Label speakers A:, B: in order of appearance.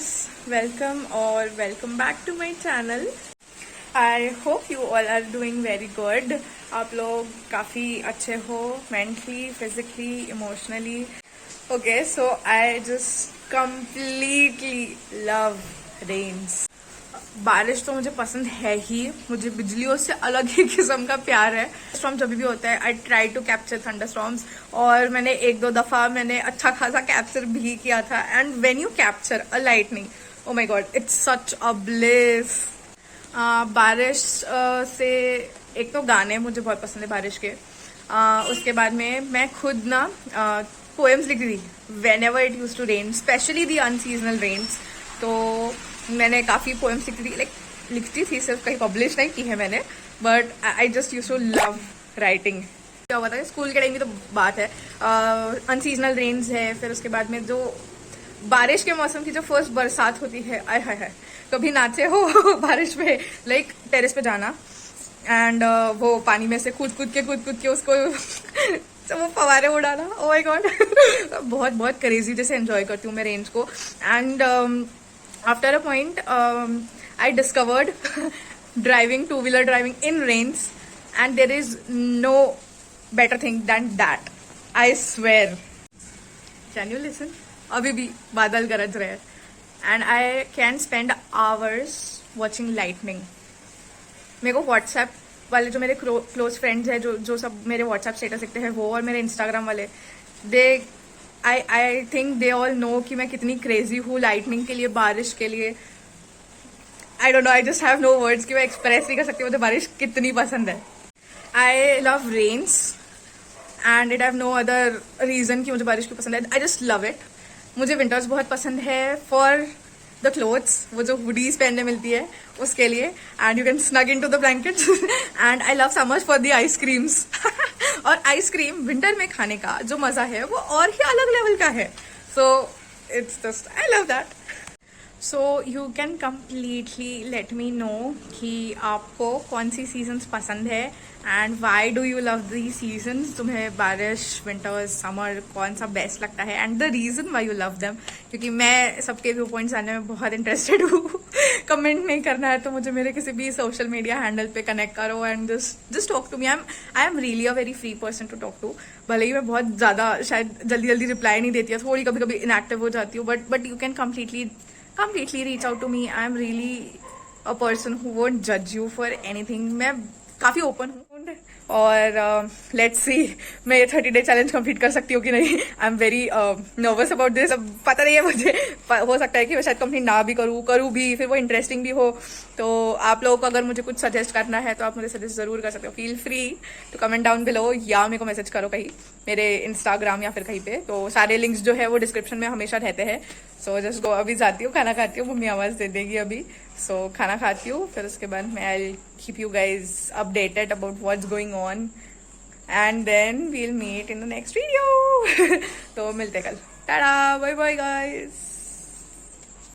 A: guys, welcome back to my channel. I hope you all are doing very good. आप लोग काफ़ी अच्छे हो mentally, physically, emotionally. Okay, so I just completely love rains. बारिश तो मुझे पसंद है ही, मुझे बिजलियों से अलग ही किस्म का प्यार है. स्टॉर्म जब भी होता है I try to capture thunderstorms और मैंने एक दो दफ़ा मैंने अच्छा खासा कैप्चर भी किया था. And when you capture a lightning, oh my God, it's such a bliss. बारिश से एक तो गाने मुझे बहुत पसंद है बारिश के. उसके बाद में मैं खुद ना पोएम्स लिख रही whenever it use to rain, specially the unseasonal rains. तो मैंने काफ़ी पोएम्स लिखती थी, सिर्फ कहीं पब्लिश नहीं की है मैंने, but I just use to love writing. क्या हुआ था स्कूल के टाइम की तो बात है, अनसीजनल रेन्स है. फिर उसके बाद में जो बारिश के मौसम की जो फर्स्ट बरसात होती है, आय हाय हाय, कभी नाचे हो बारिश में, लाइक टेरेस पे जाना एंड वो पानी में से कूद के उसको वो फवारे उड़ाना. ओ माय गॉड, बहुत बहुत क्रेजी जैसे एंजॉय करती हूँ मैं रेन्स को. And after a point I discovered two-wheeler driving in rains, and there is no better thing than that, I swear. Can you listen? अभी भी बादल गरज रहे हैं and I can spend hours watching lightning. मेरे को WhatsApp वाले जो मेरे क्लोज फ्रेंड्स हैं, जो सब मेरे व्हाट्सएप स्टेटस देखते हैं वो, और मेरे इंस्टाग्राम वाले, I think they all know कि मैं कितनी क्रेजी हूँ लाइटनिंग के लिए, बारिश के लिए. I don't know, I just have no words कि मैं एक्सप्रेस नहीं कर सकती मुझे बारिश कितनी पसंद है. I love rains and it have no other reason कि मुझे बारिश क्यों पसंद है. I just love it. मुझे विंटर्स बहुत पसंद है फॉर द क्लोथ्स, वो जो हुडीज पहनने मिलती है उसके लिए, and you can snug into the blankets. And I love summers for the ice creams. और आइसक्रीम विंटर में खाने का जो मजा है वो और ही अलग लेवल का है. So it's just I love that. So you can completely let me know कि आपको कौन सी सीजन्स पसंद है and why do you love the seasons. तुम्हें बारिश, विंटर्स, समर कौन सा बेस्ट लगता है and the reason why you love them. क्योंकि मैं सबके व्यू पॉइंट्स जानने में बहुत इंटरेस्टेड हूँ. कमेंट नहीं करना है तो मुझे मेरे किसी भी सोशल मीडिया हैंडल पे कनेक्ट करो and just talk to me. I am really a very free person to talk to. भले ही मैं बहुत ज़्यादा शायद जल्दी रिप्लाई नहीं देती है, थोड़ी कभी कभी इनएक्टिव हो जाती हूँ, but you can completely reach out to me. I am really a person who won't judge you for anything. मैं काफ़ी ओपन हूँ और लेट्स सी मैं ये 30-day चैलेंज कंप्लीट कर सकती हूँ कि नहीं. I am very nervous about this. अब पता नहीं है मुझे, हो सकता है कि मैं शायद कंप्लीट ना भी करूँ भी, फिर वो इंटरेस्टिंग भी हो. तो आप लोगों को अगर मुझे कुछ सजेस्ट करना है तो आप मुझे सजेस्ट ज़रूर कर सकते हो. Feel free to comment down below या मेरे को मैसेज करो कहीं मेरे इंस्टाग्राम या फिर कहीं पे. तो सारे लिंक्स जो है वो डिस्क्रिप्शन में हमेशा रहते हैं. So just go. अभी जाती हूँ, खाना खाती हूँ, मम्मी आवाज़ दे देगी अभी. सो खाना खाती हूँ, फिर उसके बाद मैं आई keep you guys updated about what's going on and then we'll meet in the next video. तो मिलते कल. Tata, bye bye guys.